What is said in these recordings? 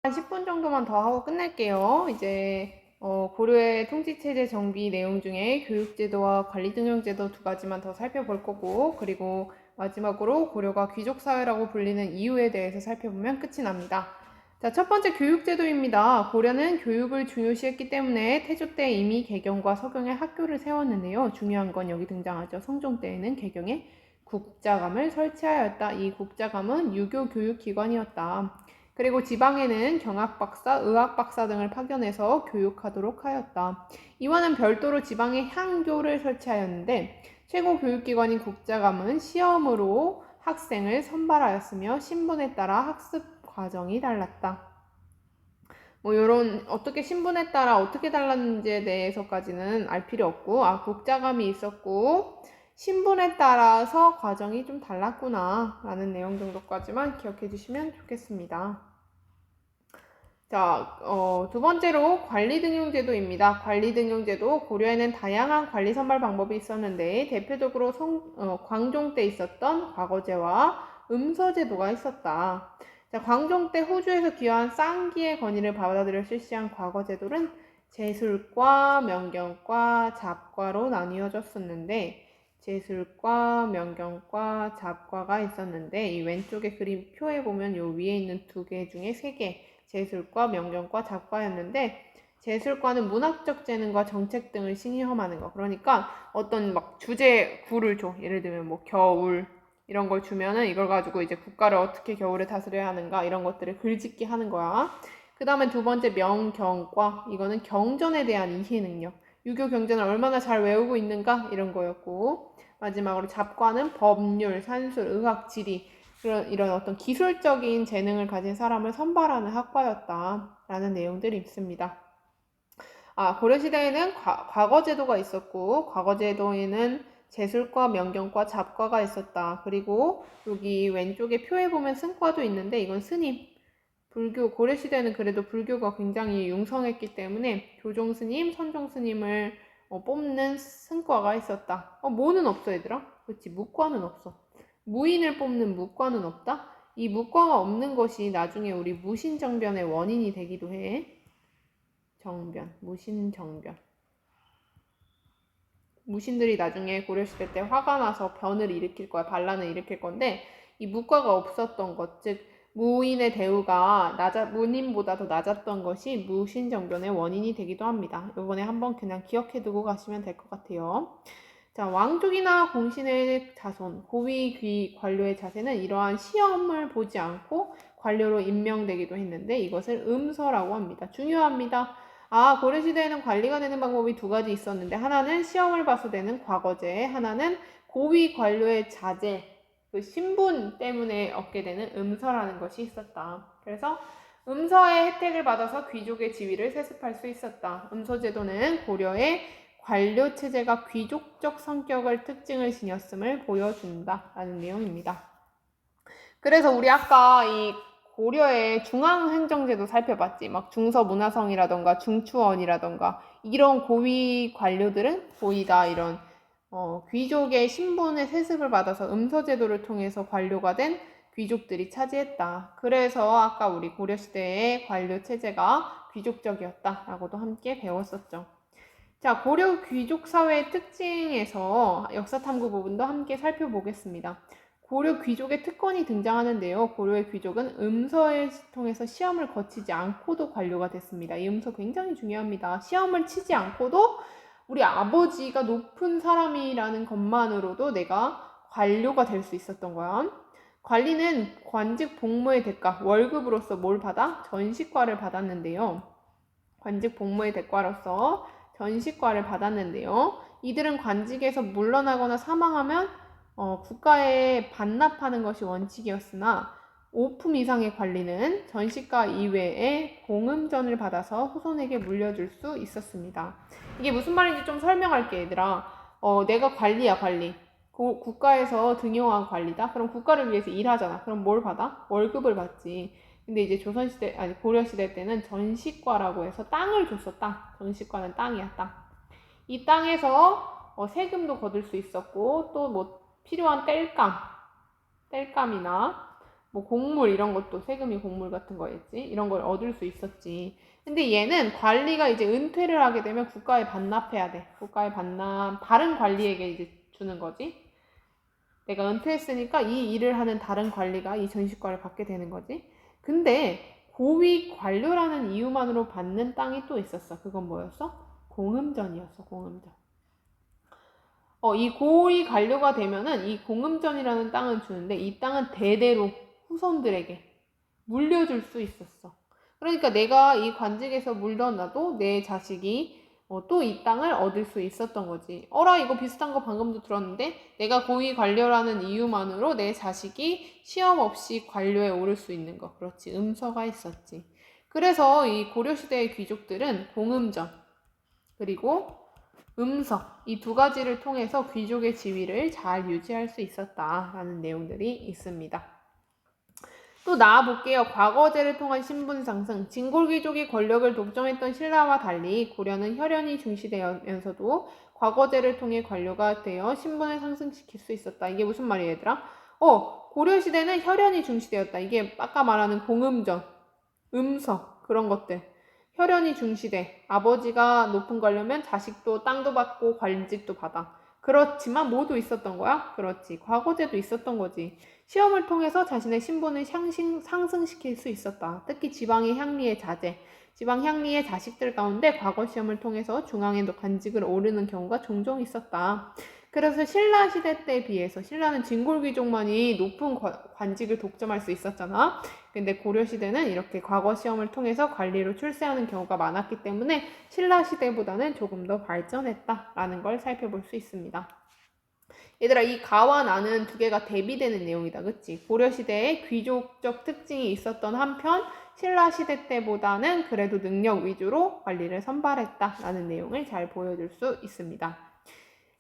한 10분 정도만 더 하고 끝낼게요. 이제 고려의 통치체제 정비 내용 중에 교육제도와 관리등용제도 두 가지만 더 살펴볼 거고, 그리고 마지막으로 고려가 귀족사회라고 불리는 이유에 대해서 살펴보면 끝이 납니다. 자, 첫 번째 교육제도입니다. 고려는 교육을 중요시했기 때문에 태조 때 이미 개경과 서경에 학교를 세웠는데요. 중요한 건 여기 등장하죠. 성종 때에는 개경에 국자감을 설치하였다. 이 국자감은 유교 교육기관이었다. 그리고 지방에는 경학박사, 의학박사 등을 파견해서 교육하도록 하였다. 이와는 별도로 지방에 향교를 설치하였는데 최고 교육기관인 국자감은 시험으로 학생을 선발하였으며 신분에 따라 학습 과정이 달랐다. 요런 어떻게 신분에 따라 어떻게 달랐는지에 대해서까지는 알 필요 없고, 국자감이 있었고 신분에 따라서 과정이 좀 달랐구나 라는 내용 정도까지만 기억해 주시면 좋겠습니다. 자, 두 번째로 관리등용제도입니다. 관리등용제도, 고려에는 다양한 관리 선발 방법이 있었는데 대표적으로 광종 때 있었던 과거제와 음서제도가 있었다. 자, 광종 때 호주에서 귀화한 쌍기의 건의를 받아들여 실시한 과거제도는 제술과, 명경과, 잡과로 나뉘어졌었는데, 제술과, 명경과, 잡과가 있었는데, 이 왼쪽에 그림 표에 보면 요 위에 있는 두 개 중에 세 개, 제술과, 명경과, 잡과였는데, 제술과는 문학적 재능과 정책 등을 신념하는 거. 그러니까 어떤 막 주제 구를 줘. 예를 들면 뭐 겨울 이런 걸 주면은 이걸 가지고 이제 국가를 어떻게 겨울에 다스려야 하는가 이런 것들을 글짓기 하는 거야. 그 다음에 두 번째 명경과, 이거는 경전에 대한 이해 능력, 유교 경전을 얼마나 잘 외우고 있는가 이런 거였고, 마지막으로 잡과는 법률, 산술, 의학, 지리 이런 어떤 기술적인 재능을 가진 사람을 선발하는 학과였다라는 내용들이 있습니다. 고려시대에는 과거제도가 있었고, 과거제도에는 제술과, 명경과, 잡과가 있었다. 그리고 여기 왼쪽에 표에 보면 승과도 있는데 이건 스님, 불교, 고려시대는 그래도 불교가 굉장히 융성했기 때문에 교종스님, 선종스님을 뽑는 승과가 있었다. 모는 없어 얘들아. 그렇지, 무과는 없어. 무인을 뽑는 무과는 없다. 이 무과가 없는 것이 나중에 우리 무신정변의 원인이 되기도 해. 정변, 무신정변. 무신들이 나중에 고려시대 때 화가 나서 변을 일으킬 거야. 반란을 일으킬 건데, 이 무과가 없었던 것, 즉 무인의 대우가 문인보다 더 낮았던 것이 무신정변의 원인이 되기도 합니다. 이번에 한번 그냥 기억해두고 가시면 될 것 같아요. 자, 왕족이나 공신의 자손, 고위 귀 관료의 자세는 이러한 시험을 보지 않고 관료로 임명되기도 했는데 이것을 음서라고 합니다. 중요합니다. 고려시대에는 관리가 되는 방법이 두 가지 있었는데, 하나는 시험을 봐서 되는 과거제, 하나는 고위 관료의 자제, 그 신분 때문에 얻게 되는 음서라는 것이 있었다. 그래서 음서의 혜택을 받아서 귀족의 지위를 세습할 수 있었다. 음서제도는 고려의 관료 체제가 귀족적 성격을 특징을 지녔음을 보여준다라는 내용입니다. 그래서 우리 아까 이 고려의 중앙행정제도 살펴봤지. 막 중서문화성이라던가 중추원이라던가 이런 고위 관료들은 거의 다 이런 귀족의 신분의 세습을 받아서 음서제도를 통해서 관료가 된 귀족들이 차지했다. 그래서 아까 우리 고려시대의 관료체제가 귀족적이었다라고도 함께 배웠었죠. 자, 고려 귀족 사회의 특징에서 역사탐구 부분도 함께 살펴보겠습니다. 고려 귀족의 특권이 등장하는데요. 고려의 귀족은 음서를 통해서 시험을 거치지 않고도 관료가 됐습니다. 이 음서 굉장히 중요합니다. 시험을 치지 않고도 우리 아버지가 높은 사람이라는 것만으로도 내가 관료가 될 수 있었던 거야. 관리는 관직 복무의 대가, 월급으로서 뭘 받아? 전식과를 받았는데요. 관직 복무의 대가로서 전식과를 받았는데요. 이들은 관직에서 물러나거나 사망하면 국가에 반납하는 것이 원칙이었으나 5품 이상의 관리는 전식과 이외에 공음전을 받아서 후손에게 물려줄 수 있었습니다. 이게 무슨 말인지 좀 설명할게 얘들아. 내가 관리야 관리. 국가에서 등용한 관리다. 그럼 국가를 위해서 일하잖아. 그럼 뭘 받아? 월급을 받지. 근데 이제 조선시대, 고려시대 때는 전식과라고 해서 땅을 줬어, 땅. 전식과는 땅이야, 땅. 이 땅에서 세금도 거둘 수 있었고, 또 뭐 필요한 땔감이나 뭐 곡물 이런 것도 세금이 곡물 같은 거였지. 이런 걸 얻을 수 있었지. 근데 얘는 관리가 이제 은퇴를 하게 되면 국가에 반납해야 돼. 국가에 반납, 다른 관리에게 이제 주는 거지. 내가 은퇴했으니까 이 일을 하는 다른 관리가 이 전시과를 받게 되는 거지. 근데 고위 관료라는 이유만으로 받는 땅이 또 있었어. 그건 뭐였어? 공음전이었어. 공음전. 이 고위 관료가 되면은 이 공음전이라는 땅을 주는데 이 땅은 대대로 후손들에게 물려줄 수 있었어. 그러니까 내가 이 관직에서 물러나도 내 자식이 또 이 땅을 얻을 수 있었던 거지. 어라, 이거 비슷한 거 방금도 들었는데 내가 고위 관료라는 이유만으로 내 자식이 시험 없이 관료에 오를 수 있는 거. 그렇지. 음서가 있었지. 그래서 이 고려시대의 귀족들은 공음전 그리고 음서 이 두 가지를 통해서 귀족의 지위를 잘 유지할 수 있었다라는 내용들이 있습니다. 또 나아볼게요. 과거제를 통한 신분 상승. 진골귀족이 권력을 독점했던 신라와 달리 고려는 혈연이 중시되면서도 과거제를 통해 관료가 되어 신분을 상승시킬 수 있었다. 이게 무슨 말이에요, 얘들아? 고려시대는 혈연이 중시되었다. 이게 아까 말하는 공음전, 음서 그런 것들. 혈연이 중시돼. 아버지가 높은 관료면 자식도 땅도 받고 관직도 받아. 그렇지만 모두 있었던 거야? 그렇지. 과거제도 있었던 거지. 시험을 통해서 자신의 신분을 상승시킬 수 있었다. 특히 지방의 향리의 자제, 지방 향리의 자식들 가운데 과거 시험을 통해서 중앙의 관직을 오르는 경우가 종종 있었다. 그래서 신라 시대 때에 비해서 신라는 진골귀족만이 높은 관직을 독점할 수 있었잖아. 근데 고려 시대는 이렇게 과거 시험을 통해서 관리로 출세하는 경우가 많았기 때문에 신라 시대보다는 조금 더 발전했다라는 걸 살펴볼 수 있습니다. 얘들아, 이 가와 나는 두 개가 대비되는 내용이다. 그치? 고려 시대에 귀족적 특징이 있었던 한편 신라 시대 때보다는 그래도 능력 위주로 관리를 선발했다라는 내용을 잘 보여줄 수 있습니다.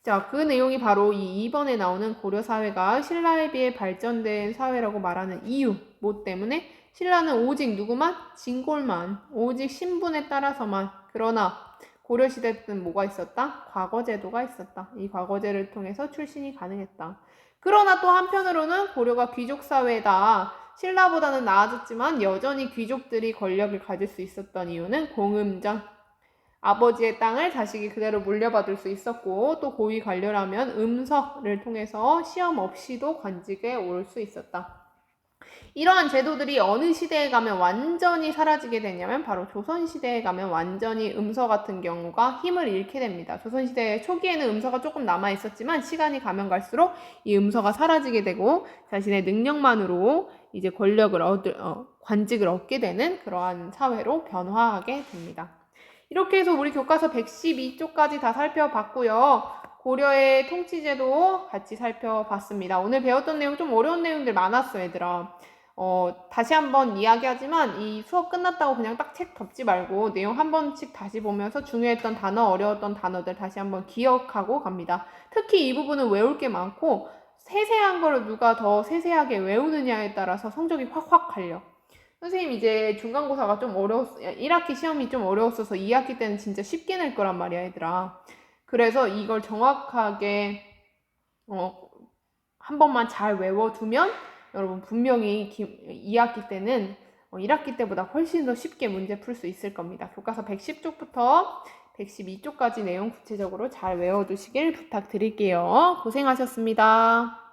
자, 그 내용이 바로 이 2번에 나오는 고려 사회가 신라에 비해 발전된 사회라고 말하는 이유, 뭐 때문에? 신라는 오직 누구만? 진골만, 오직 신분에 따라서만. 그러나 고려시대 때는 뭐가 있었다? 과거제도가 있었다. 이 과거제를 통해서 출신이 가능했다. 그러나 또 한편으로는 고려가 귀족사회다. 신라보다는 나아졌지만 여전히 귀족들이 권력을 가질 수 있었던 이유는 공음전, 아버지의 땅을 자식이 그대로 물려받을 수 있었고 또 고위 관료라면 음서를 통해서 시험 없이도 관직에 오를 수 있었다. 이러한 제도들이 어느 시대에 가면 완전히 사라지게 되냐면 바로 조선시대에 가면 완전히 음서 같은 경우가 힘을 잃게 됩니다. 조선시대 초기에는 음서가 조금 남아있었지만 시간이 가면 갈수록 이 음서가 사라지게 되고 자신의 능력만으로 이제 관직을 얻게 되는 그러한 사회로 변화하게 됩니다. 이렇게 해서 우리 교과서 112쪽까지 다 살펴봤고요. 고려의 통치제도 같이 살펴봤습니다. 오늘 배웠던 내용 좀 어려운 내용들 많았어, 얘들아. 다시 한번 이야기하지만 이 수업 끝났다고 그냥 딱 책 덮지 말고 내용 한 번씩 다시 보면서 중요했던 단어, 어려웠던 단어들 다시 한번 기억하고 갑니다. 특히 이 부분은 외울 게 많고 세세한 거를 누가 더 세세하게 외우느냐에 따라서 성적이 확확 갈려. 선생님 이제 중간고사가 좀 1학기 시험이 좀 어려웠어서 2학기 때는 진짜 쉽게 낼 거란 말이야, 얘들아. 그래서 이걸 정확하게 한 번만 잘 외워두면 여러분 분명히 2학기 때는 1학기 때보다 훨씬 더 쉽게 문제 풀 수 있을 겁니다. 교과서 110쪽부터 112쪽까지 내용 구체적으로 잘 외워두시길 부탁드릴게요. 고생하셨습니다.